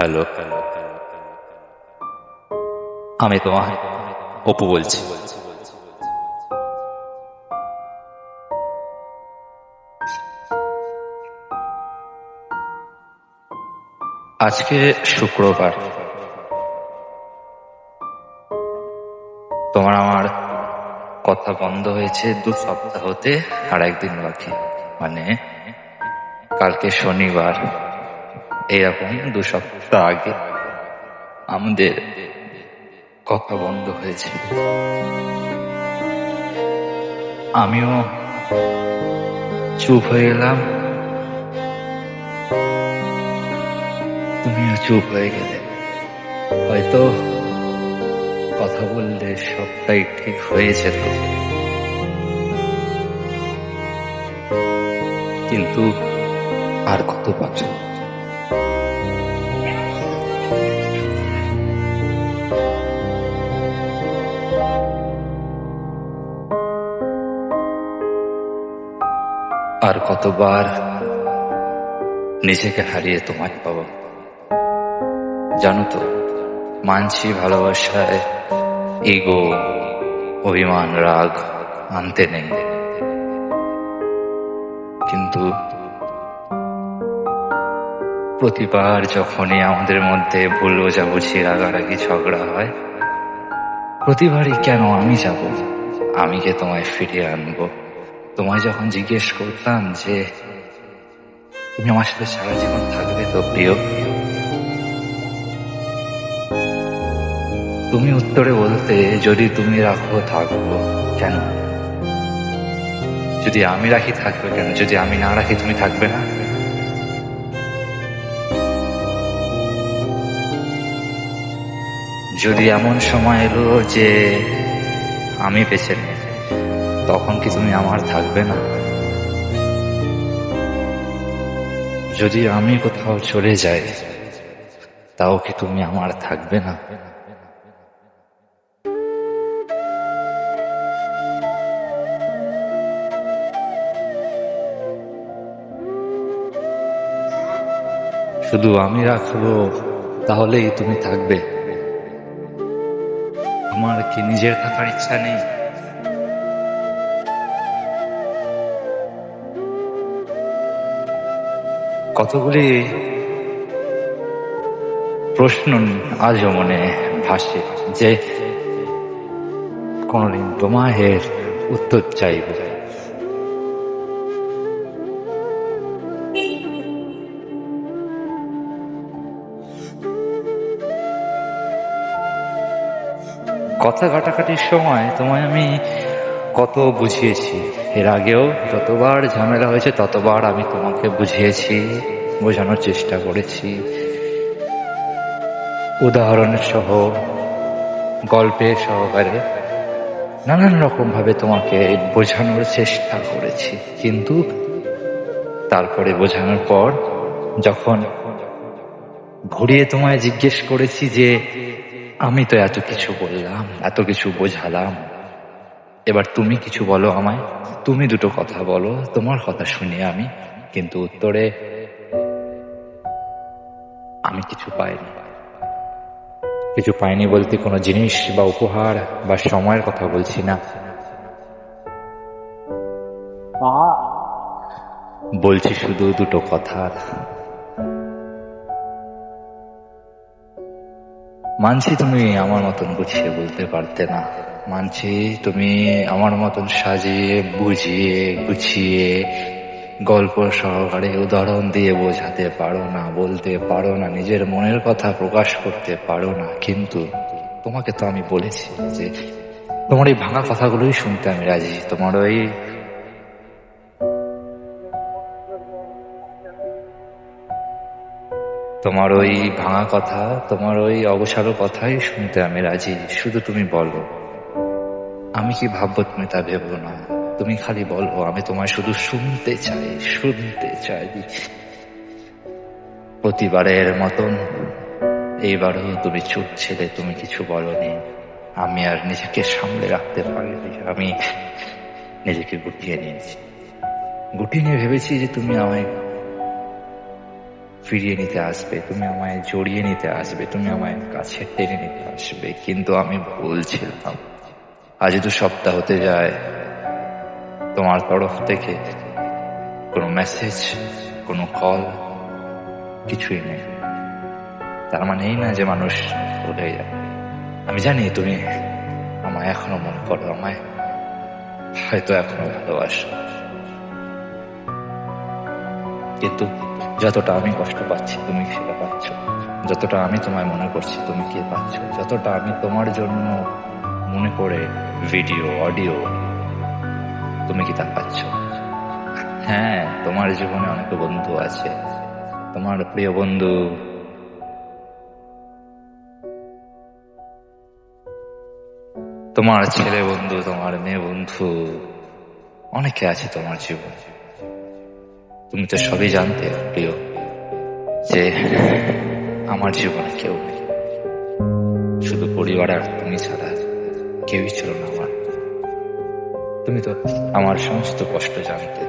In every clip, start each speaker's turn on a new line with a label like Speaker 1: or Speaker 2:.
Speaker 1: Hello, আমি তোমার অপু বলছি। আজকে শুক্রবার, তোমার আমার কথা বন্ধ হয়েছে 2 সপ্তাহতে, আর একদিন বাকি, মানে কালকে শনিবার। এইরকম 2 সপ্তাহ আগে আমাদের কথা বন্ধ হয়েছে। আমিও চুপ হয়ে গেলাম, তুমিও চুপ হয়ে গেলে। হয়তো কথা বললে সবটাই ঠিক হয়ে যেত, কিন্তু আর কত বাঁচো। আর কতবার নিজেকে হারিয়ে তোমায় পাবো। জানো তো, মানছি ভালোবাসায় ইগো, অভিমান, রাগ আনতে নেই, কিন্তু প্রতিবার যখনই আমাদের মধ্যে ভুল বোঝাবুঝি, রাগারাগি, ঝগড়া হয়, প্রতিবারই কেন আমি যাব, আমি যে তোমায় ফিরিয়ে আনবো। তোমায় যখন জিজ্ঞেস করতাম যে তুমি আমার সাথে সারা জীবন থাকবে তো প্রিয়, তুমি উত্তরে বলতে, যদি তুমি রাখো থাকবো। কেন? যদি আমি রাখি থাকবে কেন? যদি আমি না রাখি তুমি থাকবে না? যদি এমন সময় এলো যে আমি বেঁচে নেই, তখন কি তুমি আমার থাকবে না? যদি আমি কোথাও চলে যাই, তাও কি তুমি আমার থাকবে না? শুধু আমি রাখবো তাহলেই তুমি থাকবে? আমার কি নিজের থাকার ইচ্ছা নেই? কতগুলি প্রশ্ন আজও মনে ভাসে, যে কোনদিন তোমার উত্তর চাইব। কথা কাটাকাটির সময় তোমায় আমি কত বুঝিয়েছি। এর আগেও যতবার ঝামেলা হয়েছে ততবার আমি তোমাকে বুঝিয়েছি, বোঝানোর চেষ্টা করেছি, উদাহরণের সহ, গল্পের সহকারে নানান রকম ভাবে তোমাকে বোঝানোর চেষ্টা করেছি। কিন্তু তারপরে বোঝানোর পর যখন ঘুরিয়ে তোমায় জিজ্ঞেস করেছি যে আমি তো এত কিছু বললাম, এত কিছু বোঝালাম, এবার তুমি কিছু বলো আমায়, তুমি দুটো কথা বলো, তোমার কথা শুনি আমি, কিন্তু উত্তরে আমি কিছু পাইনি। কিছু পাইনি বলতে কোনো জিনিস বা উপহার বা সময়ের কথা বলছি না, বলছি শুধু দুটো কথা। মানছি তুমি আমার মতন গুছিয়ে বলতে পারতে না, মানছি তুমি আমার মতন সাজিয়ে বুঝিয়ে গুছিয়ে গল্প সহকারে উদাহরণ দিয়ে বোঝাতে পারো না, বলতে পারো না, নিজের মনের কথা প্রকাশ করতে পারো না। কিন্তু তোমাকে তো আমি বলেছি যে তোমার এই ভাঙা কথাগুলোই শুনতে আমি রাজি। তোমার ওই ভাঙা কথা, তোমার ওই অগোছালো কথাই শুনতে আমি রাজি। শুধু তুমি বলো, আমি কি ভাববো তুমি তা ভেবো না। তুমি খালি বলো, আমি তোমায় শুধু শুনতে চাই, শুনতে চাই। প্রতিবারের মতন এইবারও তুমি চুপ ছিলে, তুমি কিছু বলনি। আমি আর নিজেকে সামলে রাখতে পারিনি, আমি নিজেকে গুটিয়ে নিয়েছি। গুটিয়ে নিয়ে ভেবেছি যে তুমি আমায় ফিরিয়ে নিতে আসবে, তুমি আমায় জড়িয়ে নিতে আসবে, তুমি আমায় কাছে টেনে নিতে আসবে, কিন্তু আমি বলছিলাম আজ 2 সপ্তাহ হতে যায় তোমার তরফ থেকে কোনো মেসেজ, কোনো কল কিছুই নেই। তার মানে এই না যে মানুষ ভুলে যায়। আমি জানি তুমি আমায় এখনো মনে করো, আমায় হয়তো এখনো ভালোবাসো, কিন্তু যতটা আমি কষ্ট পাচ্ছি তুমি সেটা পাচ্ছ, যতটা আমি তোমায় মনে করছি তুমি কি পাচ্ছ, যতটা আমি তোমার জন্য মনে করে ভিডিও অডিও তুমি কি তা পাচ্ছ? হ্যাঁ, তোমার জীবনে অনেক বন্ধু আছে, তোমার প্রিয় বন্ধু, তোমার ছেলে বন্ধু, তোমার মেয়ে বন্ধু, অনেকে আছে তোমার জীবনে। তুমি তো সবই জানতে প্রিয় যে আমার জীবনে কেউ নেই, শুধু পরিবার আর তুমি ছাড়া কেউই ছিল না আমার। তুমি তো আমার সমস্ত কষ্ট জানতে।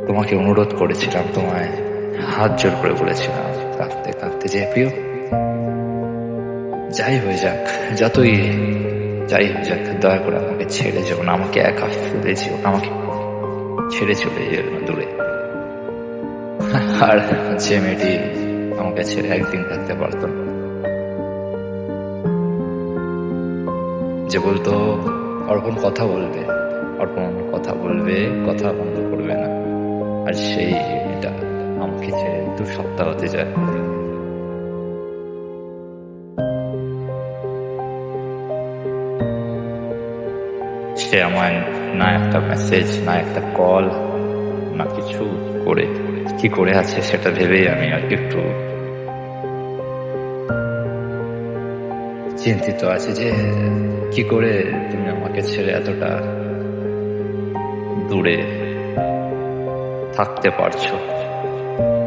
Speaker 1: তোমাকে অনুরোধ করেছিলাম, তোমায় হাত জোর করে বলেছিলাম কাঁদতে কাঁদতে যে প্রিয়, যাই হয়ে যাক, যাই হয়ে যাক, দয়া করে আমাকে ছেড়ে যেও না, আমাকে একা ফেলে যেও না, আমাকে ছেড়ে চলে যেও না দূরে। আর যে মেয়েটি আমাকে ছেড়ে একদিন থাকতে পারতো না, যে বলতো অর্পণ কথা বলবে, অর্পণ কথা বলবে, কথা বন্ধ করবে না, আর সেই মেয়েটা আমাকে ছেড়ে 2 সপ্তাহ হতে যায়। সে আমায় না একটা মেসেজ, না একটা কল, না কিছু করে, কি করে আছে সেটা ভেবেই আমি আর একটু চিন্তিত আছি যে কি করে তুমি আমাকে ছেড়ে এতটা দূরে থাকতে পারছো,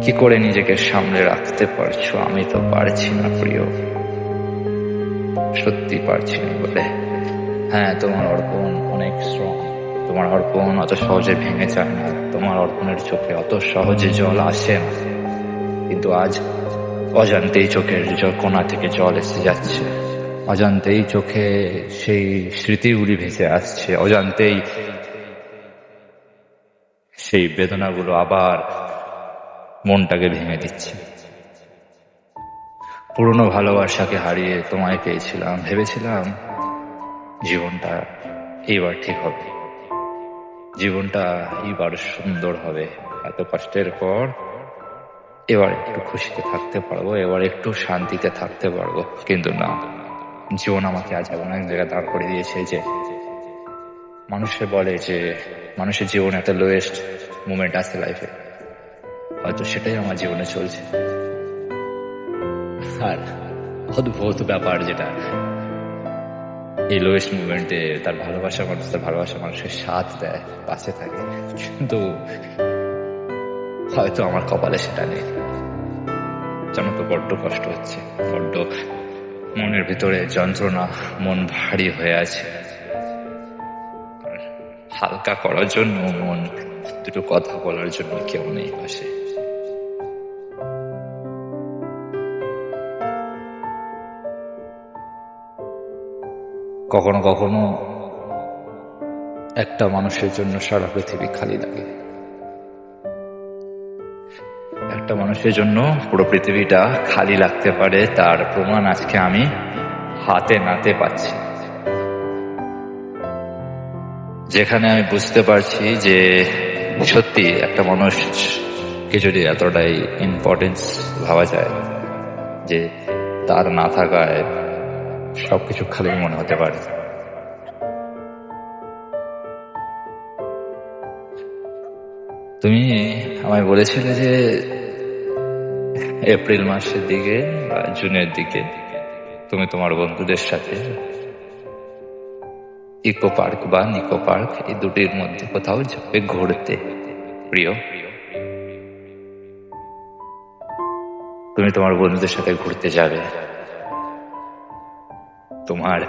Speaker 1: কি করে নিজেকে সামলে রাখতে পারছো। আমি তো পারছি না প্রিয়, সত্যি পারছি না বলে। হ্যাঁ, তোমার অর্পণ অনেক স্ট্রং, তোমার অর্পণ অত সহজে ভেঙে যায় না, তোমার অর্পণের চোখে অত সহজে জল আসে না, কিন্তু আজ অজান্তেই চোখের কোণা থেকে জল এসে যাচ্ছে, অজান্তেই চোখে সেই স্মৃতিগুলি ভেসে আসছে, অজান্তেই সেই বেদনাগুলো আবার মনটাকে ভেঙে দিচ্ছে। পুরনো ভালোবাসাকে হারিয়ে তোমায় পেয়েছিলাম, ভেবেছিলাম জীবনটা এইবার ঠিক হবে, জীবনটা এইবার সুন্দর হবে, এত কষ্টের পর এবার একটু খুশিতে থাকতে পারবো, এবার একটু শান্তিতে থাকতে পারবো, কিন্তু না, জীবন আমাকে আজ এমন এক জায়গায় দাঁড় করে দিয়েছে যে মানুষে বলে যে মানুষের জীবনে একটা লোয়েস্ট মুমেন্ট আছে লাইফে, হয়তো সেটাই আমার জীবনে চলছে। আর অদ্ভুত ব্যাপার যেটা, এই লোয়েস্ট মুভমেন্টে তার ভালোবাসা মানুষের সাথ দেয়, পাশে থাকে, কিন্তু হয়তো আমার কপালে সেটা নেই। জানো তো, বড্ড কষ্ট হচ্ছে, বড্ড মনের ভিতরে যন্ত্রণা, মন ভারী হয়ে আছে, হালকা করার জন্য মন, দুটো কথা বলার জন্য কেউ নেই পাশে। কখনো কখনো একটা মানুষের জন্য সারা পৃথিবী খালি লাগে, একটা মানুষের জন্য পুরো পৃথিবীটা খালি লাগতে পারে, তার প্রমাণ আজকে আমি হাতে নাতে পাচ্ছি। যেখানে আমি বুঝতে পারছি যে সত্যি একটা মানুষকে যদি এতটাই ইম্পর্টেন্স ভাবা যায় যে তার না থাকায় সবকিছু খালি মনে হতে পারে। তুমি আমায় বলেছিলে যে এপ্রিল মাসের দিকে বা জুনের দিকে তুমি তোমার বন্ধুদের সাথে ইকো পার্ক বা নিকো পার্ক, এই দুটির মধ্যে কোথাও যাবে ঘুরতে প্রিয়। তুমি তোমার বন্ধুদের সাথে ঘুরতে যাবে, তোমার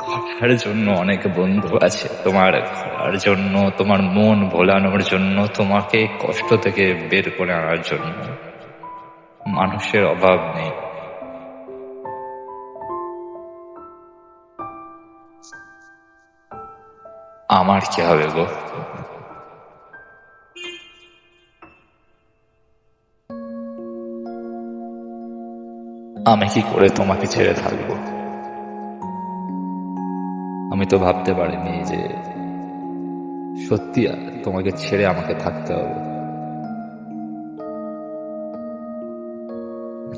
Speaker 1: ঘোরার জন্য অনেক বন্ধু আছে, তোমার ঘোরার জন্য, তোমার মন ভোলানোর জন্য, তোমাকে কষ্ট থেকে বের করে আনার জন্য মানুষের অভাব নেই। আমার কি হবে গো? আমি কি করে তোমাকে ছেড়ে থাকবো? আমি তো ভাবতে পারিনি যে সত্যি তোমাকে ছেড়ে আমাকে থাকতে হবে।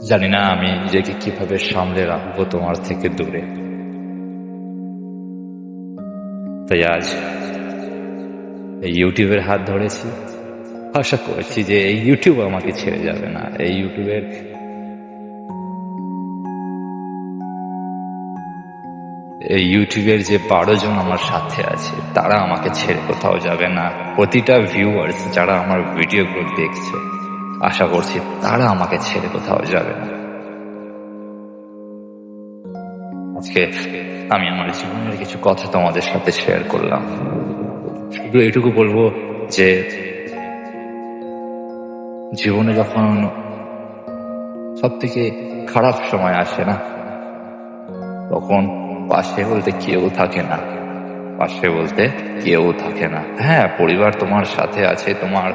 Speaker 1: জানি না আমি নিজেকে কিভাবে সামলে রাখবো তোমার থেকে দূরে। তাই আজ এই ইউটিউবের হাত ধরেছি, আশা করেছি যে এই ইউটিউব আমাকে ছেড়ে যাবে না। এই ইউটিউবের যে 12 জন আমার সাথে আছে তারা আমাকে ছেড়ে কোথাও যাবে না। প্রতিটা ভিউয়ার্স যারা আমার ভিডিওগুলো দেখছে, আশা করছি তারা আমাকে ছেড়ে কোথাও যাবে না। আজকে আমি আমার জীবনের কিছু কথা তোমাদের সাথে শেয়ার করলাম। শুধু এইটুকু বলবো যে জীবনে যখন সব থেকে খারাপ সময় আসে না, তখন পাশে বলতে কেউ থাকে না। পাশে বলতে কেউ থাকে না। হ্যাঁ, পরিবার তোমার সাথে আছে, তোমার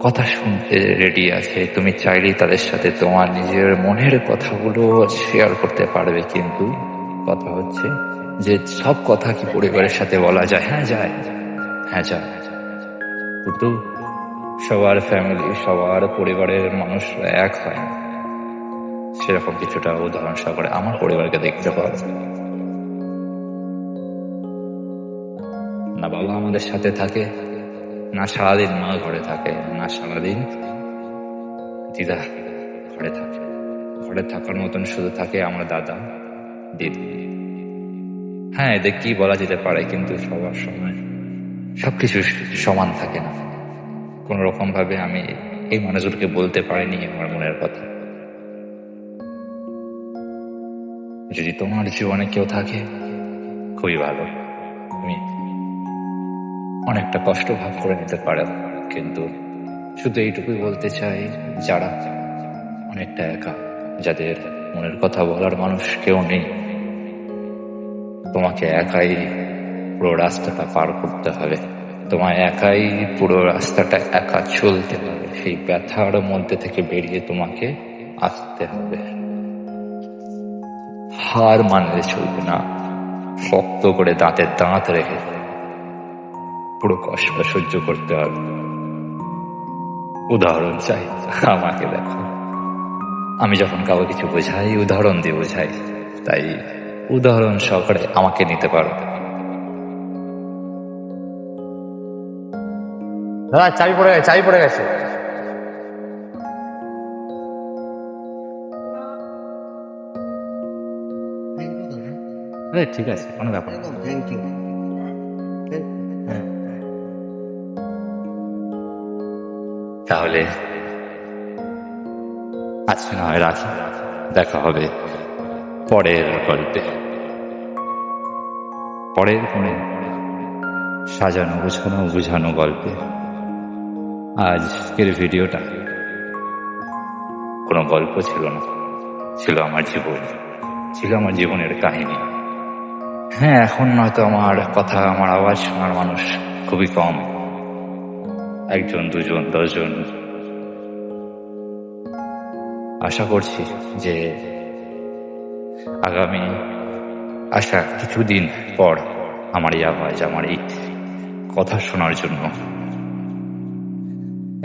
Speaker 1: কথা শুনতে রেডি আছে, তুমি চাইলেই তাদের সাথে তোমার নিজের মনের কথাগুলো শেয়ার করতে পারবে। কিন্তু কথা হচ্ছে যে সব কথা কি পরিবারের সাথে বলা যায়? হ্যাঁ যায়, হ্যাঁ যায়, কিন্তু সবার ফ্যামিলি, সবার পরিবারের মানুষরা এক হয় না। সেরকম কিছুটা উদাহরণ সহকারে আমার পরিবারকে দেখতে পাওয়া যায়। না বাবা আমাদের সাথে থাকে, না সারাদিন মা ঘরে থাকে, না সারাদিন দিদা ঘরে থাকে। ঘরে থাকার মতন শুধু থাকে আমার দাদা, দিদি। হ্যাঁ, এদের কি বলা যেতে পারে, কিন্তু সবার সময় সবকিছু সমান থাকে না। কোন রকম ভাবে আমি এই মানুষগুলোকে বলতে পারিনি আমার মনের কথা। যদি তোমার জীবনে কেউ থাকে, খুবই ভালো, তুমি অনেকটা কষ্ট ভাগ করে নিতে পারো। কিন্তু শুধু এইটুকুই বলতে চাই, যারা অনেকটা একা, যাদের মনের কথা বলার মানুষ কেউ নেই, তোমাকে একাই পুরো রাস্তাটা পার করতে হবে। তোমায় একাই পুরো রাস্তাটা একা চলতে হবে। সেই ব্যথার মধ্যে থেকে বেরিয়ে তোমাকে আসতে হবে। হার মানলে চলবে না, শক্ত করে দাঁতের দাঁত রেখে পুরো কষ্ট সহ্য করতে হবে। উদাহরণ চাই, আমাকে দেখো। আমি যখন কাউকে কিছু বোঝাই, উদাহরণ দিয়ে বোঝাই, তাই উদাহরণ সহকারে আমাকে নিতে পারো।
Speaker 2: দাদা চাবি পড়ে গেছে।
Speaker 1: আরে ঠিক আছে, কোনো ব্যাপার না।
Speaker 2: Thank you.
Speaker 1: তাহলে আজকে না হয় রাখি, দেখা হবে পরের গল্পে, পরের কোনো সাজানো গোছানো বুঝানো গল্পে। আজকের ভিডিওটা কোনো গল্প ছিল না, ছিল আমার জীবন, ছিল আমার জীবনের কাহিনী। হ্যাঁ, এখন নয়তো আমার কথা, আমার আওয়াজ শোনার মানুষ খুবই কম, 1 জন 2 জন 10 জন। আশা করছি যে আগামী আসা কিছুদিন পর আমার এই আওয়াজ, আমার এই কথা শোনার জন্য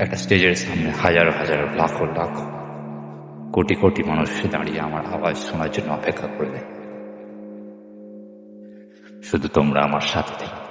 Speaker 1: একটা স্টেজের সামনে হাজার হাজার লাখো লাখো কোটি কোটি মানুষ দাঁড়িয়ে আমার আওয়াজ শোনার জন্য অপেক্ষা করবে। শুধু তোমরা আমার সাথে থেকো।